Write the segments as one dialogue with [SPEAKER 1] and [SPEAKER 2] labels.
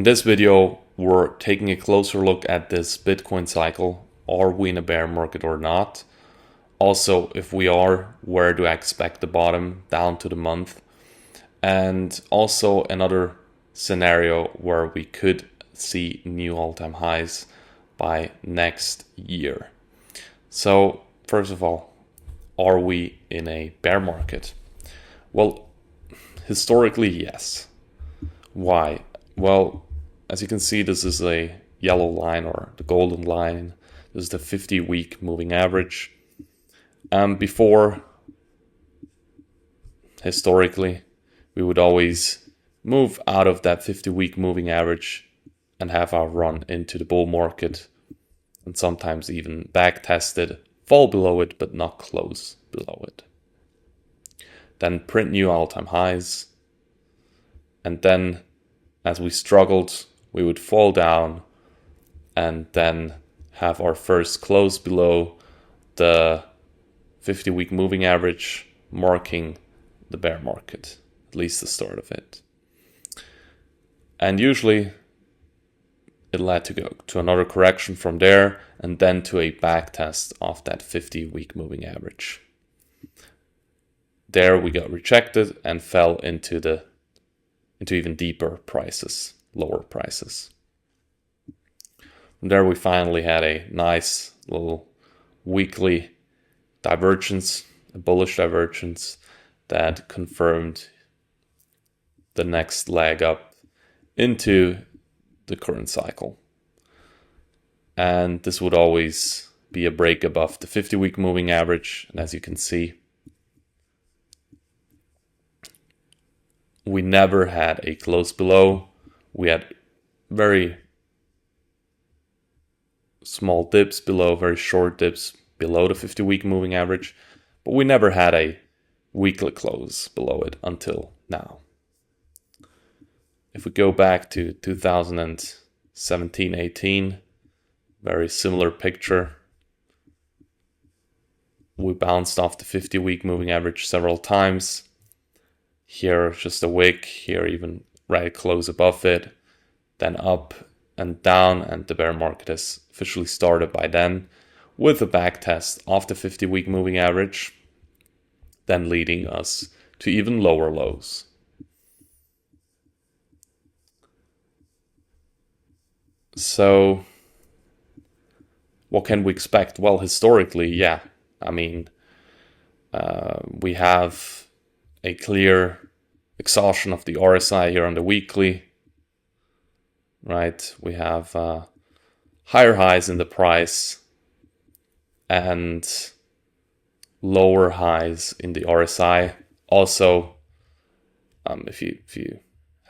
[SPEAKER 1] In this video, we're taking a closer look at this Bitcoin cycle. Are we in a bear market or not? Also, if we are, where do I expect the bottom down to the month? And also another scenario where we could see new all-time highs by next year. So, first of all, are we in a bear market? Well, historically, yes. Why? Well, as you can see, this is a yellow line, or the golden line. This is the 50-week moving average. Before, historically, we would always move out of that 50-week moving average and have our run into the bull market, and sometimes even back test it, fall below it, but not close below it. Then print new all-time highs, and then as we struggled, we would fall down and then have our first close below the 50-week moving average, marking the bear market, at least the start of it. And usually it led to another correction from there, and then to a back test of that 50-week moving average. There we got rejected and fell into even deeper prices, lower prices. And there we finally had a nice little weekly divergence, a bullish divergence that confirmed the next leg up into the current cycle. And this would always be a break above the 50-week moving average. And as you can see, we never had a close below. We had very small dips below, very short dips below the 50-week moving average, but we never had a weekly close below it until now. If we go back to 2017-18, very similar picture. We bounced off the 50-week moving average several times. Here just a wick, here even right close above it, then up and down, and the bear market has officially started by then, with a back test of the 50-week moving average, then leading us to even lower lows. So, what can we expect? Well, historically, we have a clear exhaustion of the RSI here on the weekly, right? We have higher highs in the price and lower highs in the RSI. Also, if you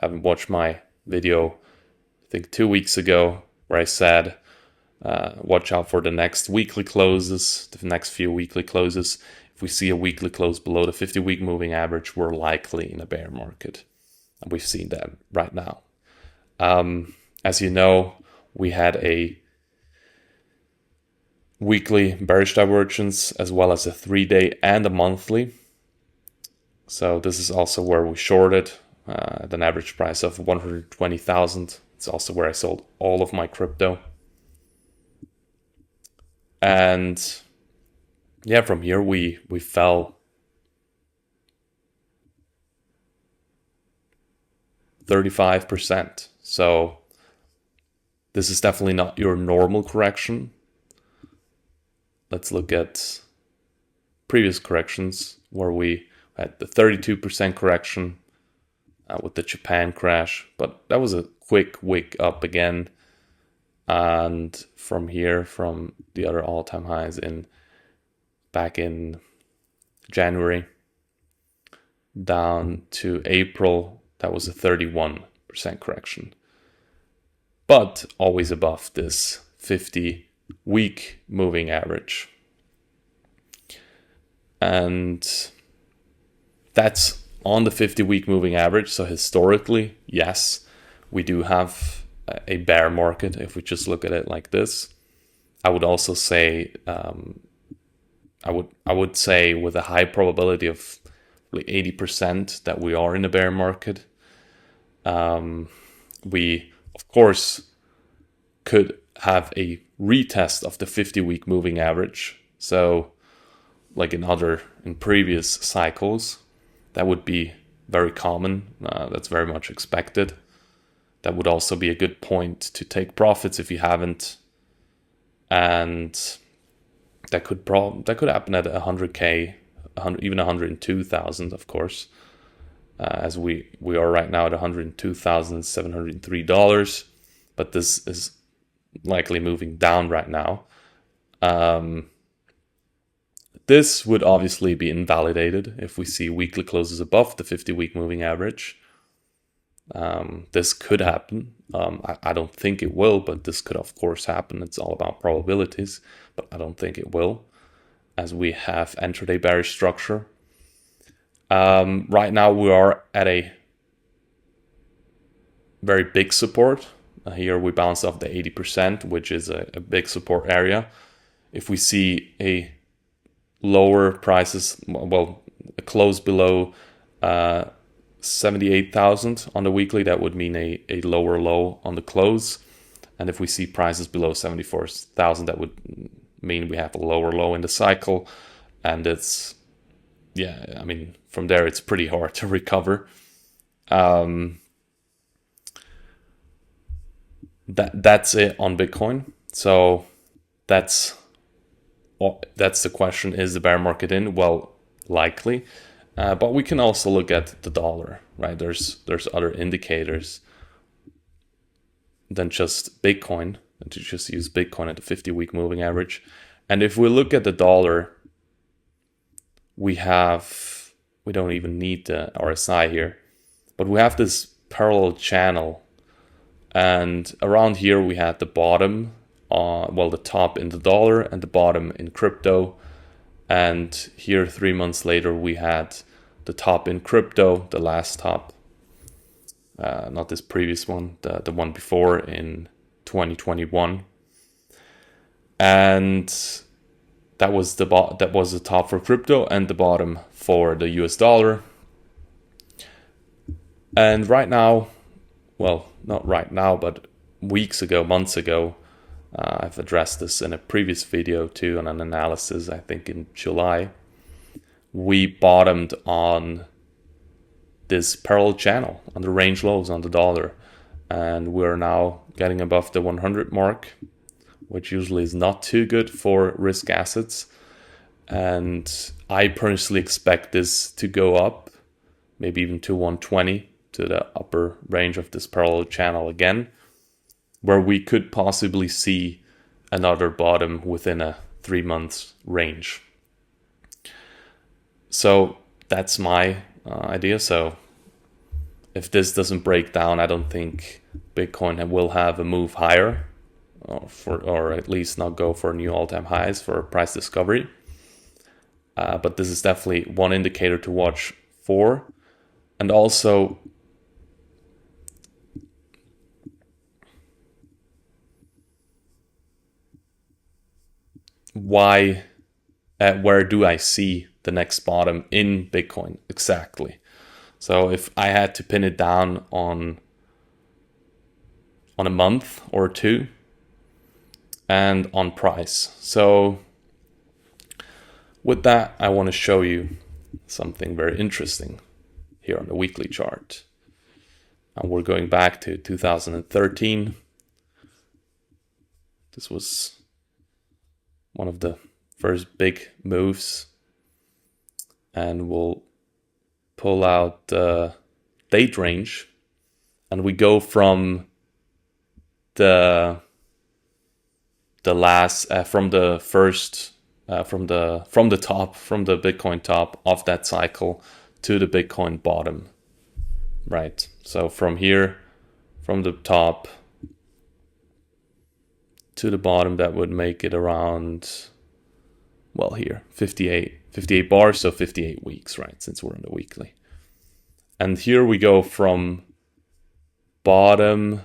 [SPEAKER 1] haven't watched my video, I think 2 weeks ago, where I said, watch out for the next weekly closes, the next few weekly closes. If we see a weekly close below the 50-week moving average, we're likely in a bear market. And we've seen that right now. As you know, we had a weekly bearish divergence, as well as a 3-day and a monthly. So this is also where we shorted at an average price of 120,000. It's also where I sold all of my crypto. And yeah, from here we fell 35%. So this is definitely not your normal correction. Let's look at previous corrections where we had the 32% correction with the Japan crash, but that was a quick wick up again. And from here, from the other all-time highs back in January down to April, that was a 31% correction. But always above this 50-week moving average. And that's on the 50-week moving average. So historically, yes, we do have a bear market if we just look at it like this. I would also say, I would say with a high probability of 80% that we are in a bear market. We of course, could have a retest of the 50-week moving average. So like in previous cycles, that would be very common. That's very much expected. That would also be a good point to take profits if you haven't. And that could happen at 100K, even 102,000, of course, as we are right now at $102,703. But this is likely moving down right now. This would obviously be invalidated if we see weekly closes above the 50-week moving average. This could happen. I don't think it will, but this could of course happen. It's all about probabilities, but I don't think it will, as we have entered a bearish structure. Right now we are at a very big support. Here we bounce off the 80%, which is a big support area. If we see a lower prices, well, a close below 78,000 on the weekly, that would mean a lower low on the close. And if we see prices below 74,000, that would mean we have a lower low in the cycle. And it's, yeah, I mean, from there it's pretty hard to recover. That's it on Bitcoin. So that's the question: is the bear market in? Well, likely, but we can also look at the dollar, right? There's other indicators than just Bitcoin, and to just use Bitcoin at the 50-week moving average. And if we look at the dollar, we don't even need the RSI here, but we have this parallel channel, and around here we had the bottom, the top in the dollar and the bottom in crypto. And here 3 months later we had the top in crypto, the last top, not this previous one, the one before in 2021. And that was the top for crypto and the bottom for the US dollar. And right now, well, not right now, but months ago, I've addressed this in a previous video too, on an analysis, I think in July. We bottomed on this parallel channel, on the range lows on the dollar. And we're now getting above the 100 mark, which usually is not too good for risk assets. And I personally expect this to go up, maybe even to 120, to the upper range of this parallel channel again, where we could possibly see another bottom within a 3 months range. So that's my idea. So if this doesn't break down, I don't think Bitcoin will have a move higher, or at least not go for new all-time highs for price discovery. But this is definitely one indicator to watch for. And also, where do I see the next bottom in Bitcoin exactly? So if I had to pin it down on a month or two, and on price. So with that, I want to show you something very interesting here on the weekly chart. And we're going back to 2013. This was one of the first big moves. And we'll pull out the date range, and we go from the Bitcoin top of that cycle to the Bitcoin bottom, right? So from here, from the top to the bottom, that would make it around, well, here 58 bars, so 58 weeks, right? Since we're in the weekly. And here we go from bottom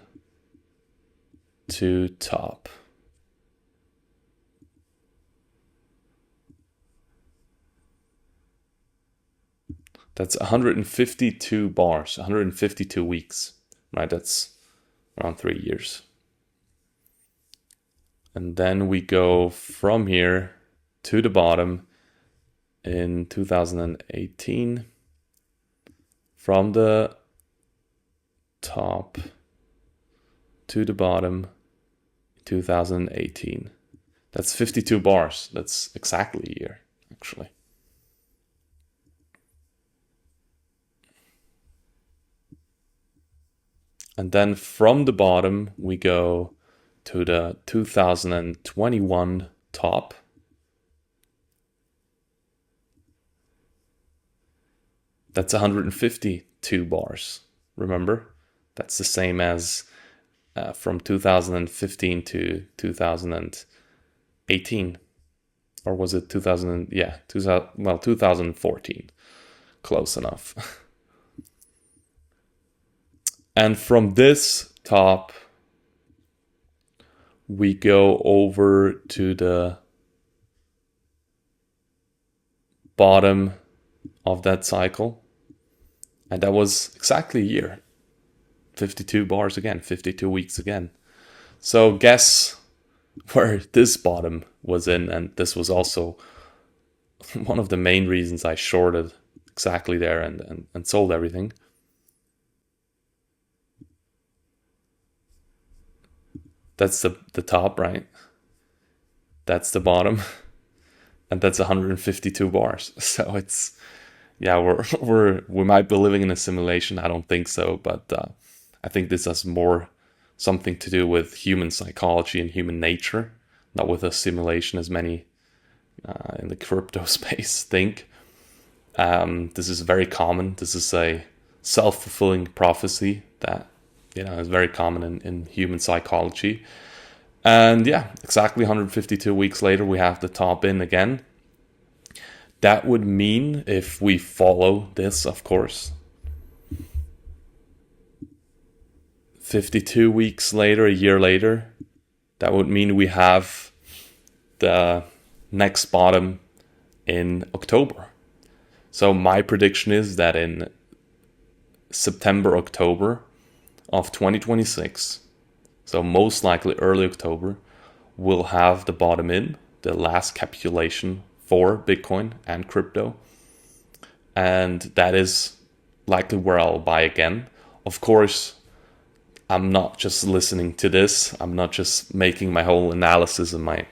[SPEAKER 1] to top. That's 152 bars, 152 weeks, right? That's around 3 years. And then we go from here to the bottom in 2018, from the top to the bottom 2018. That's 52 bars. That's exactly a year, actually. And then from the bottom, we go to the 2021 top. That's 152 bars. Remember? That's the same as from 2015 to 2018. Or was it 2000? Yeah, 2014. Close enough. And from this top, we go over to the bottom of that cycle. And that was exactly a year. 52 bars again, 52 weeks again. So guess where this bottom was in, and this was also one of the main reasons I shorted exactly there and sold everything. That's the top, right? That's the bottom, and that's 152 bars. So it's, yeah, we might be living in a simulation. I don't think so, but I think this has more something to do with human psychology and human nature, not with a simulation as many in the crypto space think. This is very common. This is a self-fulfilling prophecy that is very common in human psychology. And yeah, exactly 152 weeks later, we have the top in again. That would mean, if we follow this, of course, 52 weeks later, a year later, that would mean we have the next bottom in October. So my prediction is that in September, October of 2026, so most likely early October, we'll have the bottom in, the last capitulation for Bitcoin and crypto. And that is likely where I'll buy again. Of course, I'm not just listening to this. I'm not just making my whole analysis and my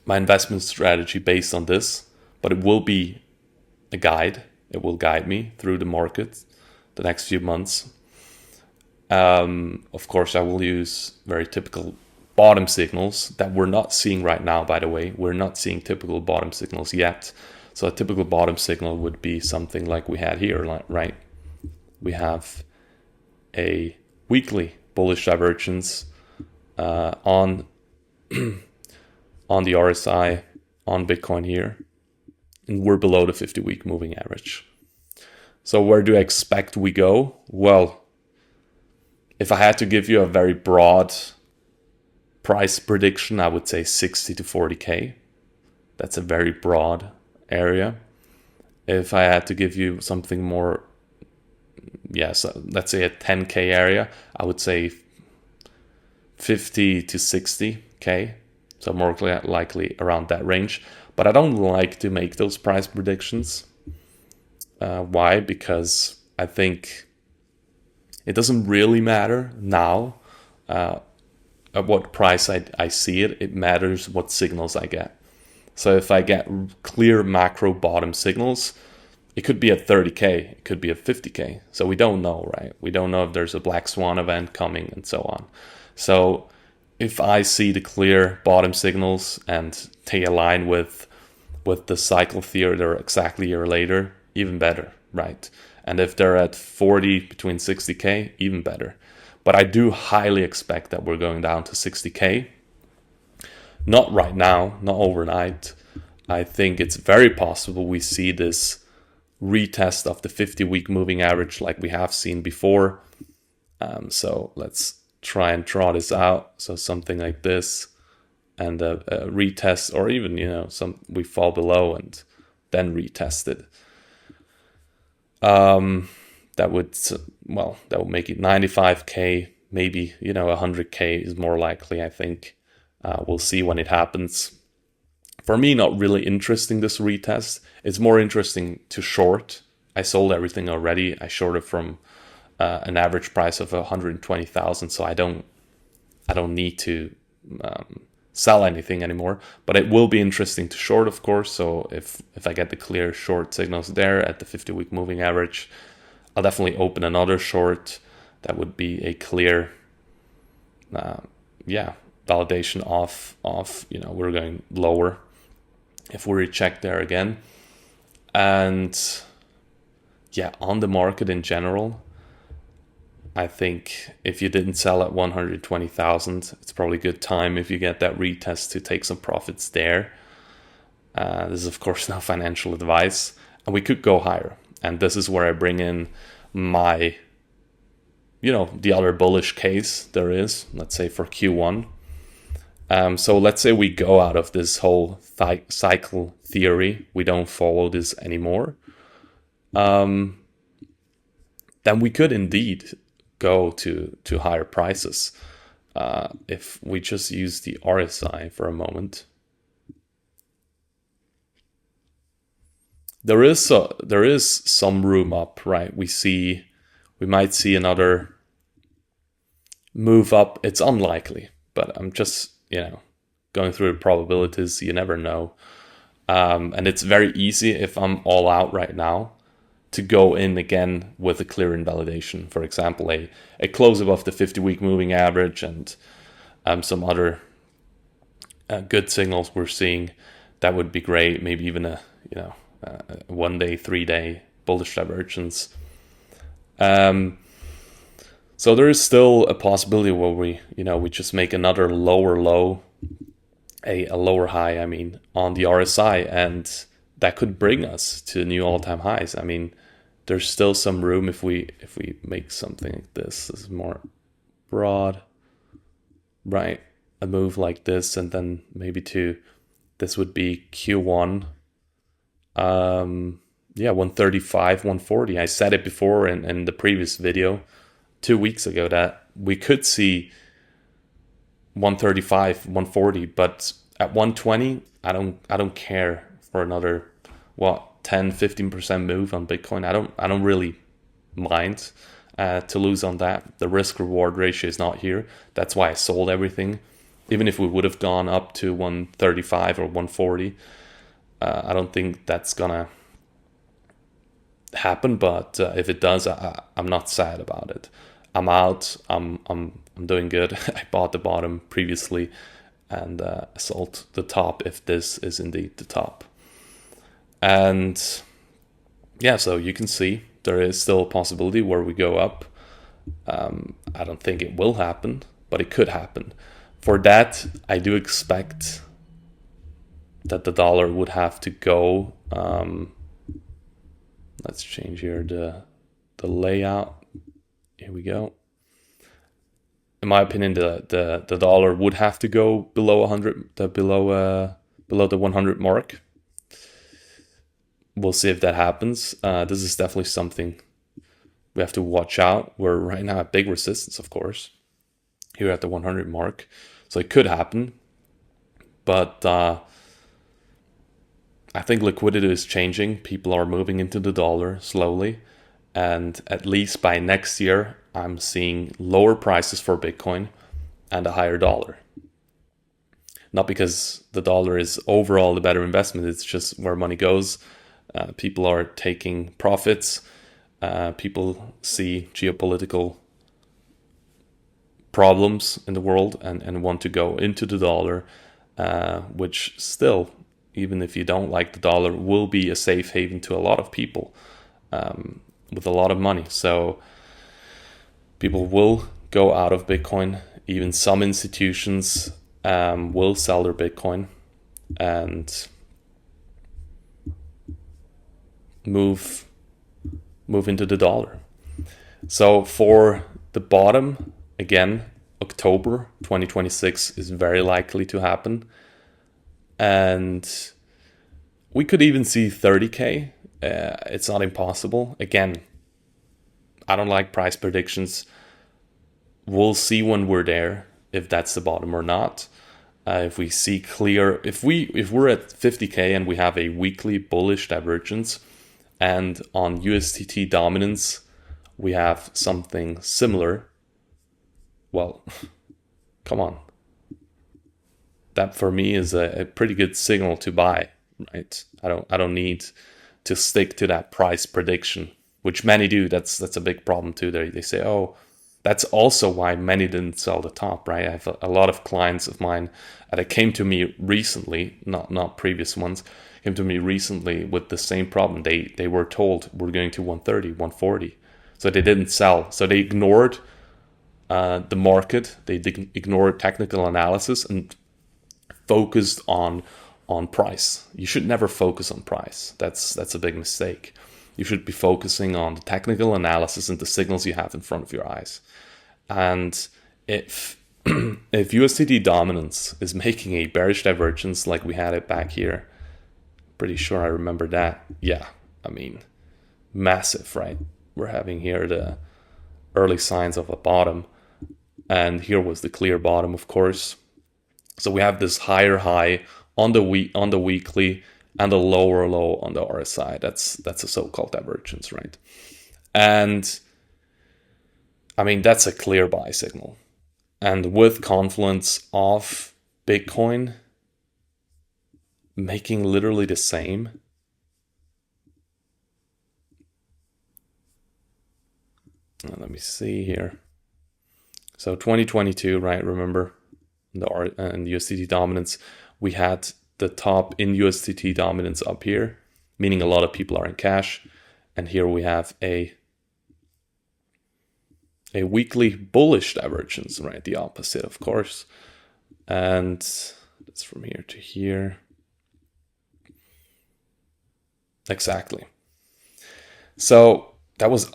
[SPEAKER 1] investment strategy based on this, but it will be a guide. It will guide me through the market the next few months. Of course, I will use very typical bottom signals that we're not seeing right now, by the way. We're not seeing typical bottom signals yet. So a typical bottom signal would be something like we had here, right? We have a weekly bullish divergence on the RSI, on Bitcoin here. And we're below the 50-week moving average. So where do I expect we go? Well, if I had to give you a very broad price prediction, I would say 60 to 40K. That's a very broad area. If I had to give you something more, so let's say a 10K area, I would say 50 to 60K. So more likely around that range. But I don't like to make those price predictions. Why? Because I think it doesn't really matter now at what price I see it. It matters what signals I get. So if I get clear macro bottom signals, it could be at 30K, it could be at 50K. So we don't know, right? We don't know if there's a black swan event coming and so on. So if I see the clear bottom signals and they align with the cycle theory, they're exactly a year later, even better, right? And if they're at 40, between 60K, even better. But I do highly expect that we're going down to 60K. Not right now, not overnight. I think it's very possible we see this retest of the 50-week moving average like we have seen before. So let's try and draw this out. So something like this, and a retest, or even we fall below and then retest it. that would make it 95k, maybe 100k is more likely, I think. We'll see when it happens. For me, not really interesting, this retest. It's more interesting to short. I sold everything already. I shorted from an average price of 120,000, so I don't need to sell anything anymore. But it will be interesting to short, of course. So if I get the clear short signals there at the 50-week moving average, I'll definitely open another short. That would be a clear, validation of we're going lower if we recheck there again. And on the market in general, I think if you didn't sell at 120,000, it's probably a good time if you get that retest to take some profits there. This is, of course, no financial advice, and we could go higher. And this is where I bring in my, the other bullish case there is, let's say for Q1. So let's say we go out of this whole cycle theory, we don't follow this anymore. Then we could indeed go to higher prices. If we just use the RSI for a moment, there is some room up, right? We might see another move up. It's unlikely, but I'm just going through the probabilities. You never know, and it's very easy if I'm all out right now to go in again with a clear invalidation. For example, a close above the 50-week moving average and some other good signals we're seeing. That would be great. Maybe even a 1 day, 3 day bullish divergence. So there is still a possibility where we just make another lower low, a lower high, on the RSI, and that could bring us to new all-time highs. There's still some room if we make something like this. This is more broad, right? A move like this, and then maybe this would be Q1. 135, 140. I said it before in the previous video 2 weeks ago that we could see 135, 140, but at 120, I don't care for another 10-15% move on Bitcoin. I don't really mind to lose on that. The risk reward ratio is not here. That's why I sold everything. Even if we would have gone up to 135 or 140, I don't think that's gonna happen. But if it does, I'm not sad about it. I'm out. I'm doing good. I bought the bottom previously and sold the top if this is indeed the top. And so you can see there is still a possibility where we go up. I don't think it will happen, but it could happen. For that, I do expect that the dollar would have to go. Let's change here the layout. Here we go. In my opinion, the dollar would have to go below 100, below the 100 mark. We'll see if that happens. This is definitely something we have to watch out. We're right now at big resistance, of course, here at the 100 mark. So it could happen. But I think liquidity is changing. People are moving into the dollar slowly. And at least by next year, I'm seeing lower prices for Bitcoin and a higher dollar. Not because the dollar is overall the better investment. It's just where money goes. People are taking profits. People see geopolitical problems in the world and want to go into the dollar, which still, even if you don't like the dollar, will be a safe haven to a lot of people with a lot of money. So people will go out of Bitcoin. Even some institutions will sell their Bitcoin and move into the dollar. So for the bottom, again, October 2026 is very likely to happen. And we could even see 30K. It's not impossible. Again, I don't like price predictions. We'll see when we're there if that's the bottom or not. If we see clear, if we're at 50k and we have a weekly bullish divergence, and on USDT dominance we have something similar, well, come on. That for me is a pretty good signal to buy, right? I don't need to stick to that price prediction, which many do. That's a big problem too. They say, oh, that's also why many didn't sell the top, right? I have a lot of clients of mine that came to me recently, not previous ones, came to me recently with the same problem. They were told we're going to 130, 140. So they didn't sell. So they ignored the market. They ignored technical analysis and focused on price. You should never focus on price. That's a big mistake. You should be focusing on the technical analysis and the signals you have in front of your eyes. And if USDT dominance is making a bearish divergence like we had it back here, pretty sure I remember that. Yeah, I mean, massive, right? We're having here the early signs of a bottom, and here was the clear bottom, of course. So we have this higher high on the weekly and a lower low on the RSI. That's a so-called divergence, right? And I mean, that's a clear buy signal. And with confluence of Bitcoin making literally the same, let me see here. So 2022, right? Remember and USDT dominance, we had the top in USDT dominance up here, meaning a lot of people are in cash. And here we have a weekly bullish divergence, right? The opposite, of course. And that's from here to here. Exactly. So that was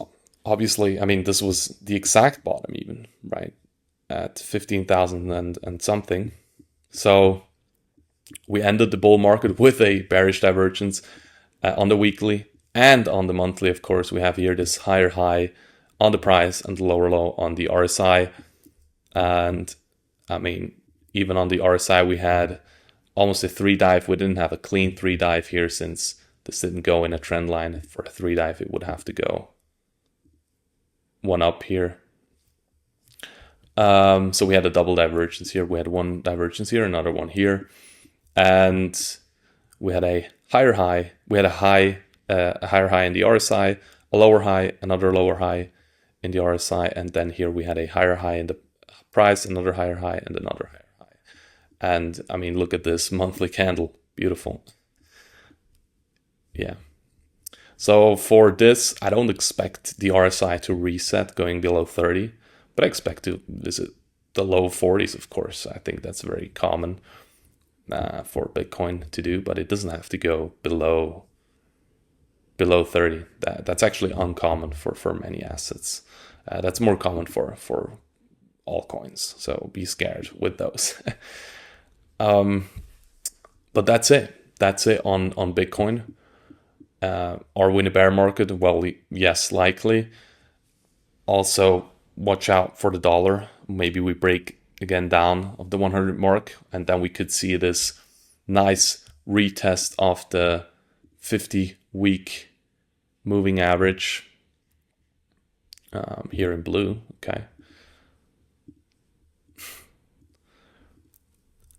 [SPEAKER 1] obviously, I mean, this was the exact bottom even, right? At 15,000 and something. So we ended the bull market with a bearish divergence on the weekly and on the monthly. Of course, we have here this higher high on the price and the lower low on the RSI. And I mean, even on the RSI, we had almost a 3 dive. We didn't have a clean 3 dive here since this didn't go in a trend line. For a 3 dive, it would have to go one up here. So we had a double divergence here. We had one divergence here, another one here. And we had a higher high. We had a higher high in the RSI, a lower high, another lower high in the RSI, and then here we had a higher high in the price, another higher high, and another higher high. And I mean, look at this monthly candle, beautiful. Yeah. So for this, I don't expect the RSI to reset going below 30, but I expect to visit the low 40s, of course. I think that's very common for Bitcoin to do, but it doesn't have to go below 30. That's actually uncommon for many assets. That's more common for altcoins. So be scared with those. But that's it. That's it on Bitcoin. Are we in a bear market? Well, yes, likely. Also, watch out for the dollar. Maybe we break again down of the 100 mark, and then we could see this nice retest of the 50-week moving average here in blue. Okay.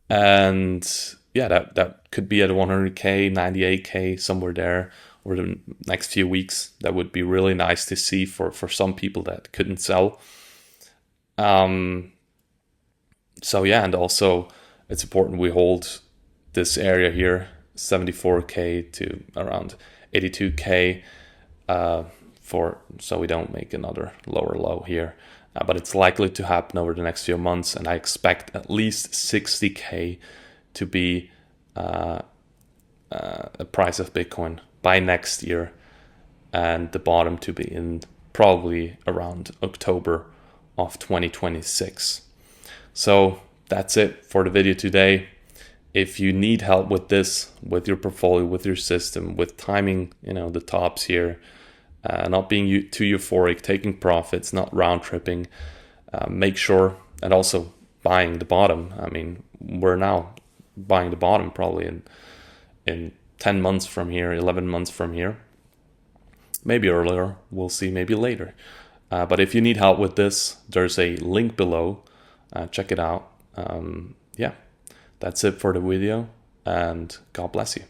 [SPEAKER 1] And yeah, that could be at 100K, 98K, somewhere there over the next few weeks. That would be really nice to see for some people that couldn't sell. So yeah, and also it's important we hold this area here, 74K to around 82K, so we don't make another lower low here. But it's likely to happen over the next few months, and I expect at least 60K to be a price of Bitcoin by next year, and the bottom to be in probably around October of 2026. So that's it for the video today. If you need help with this, with your portfolio, with your system, with timing, the tops here, not being too euphoric, taking profits, not round tripping. Make sure, and also buying the bottom. I mean, we're now buying the bottom probably in 10 months from here, 11 months from here. Maybe earlier, we'll see, maybe later. But if you need help with this, there's a link below. Check it out. Yeah, that's it for the video, and God bless you.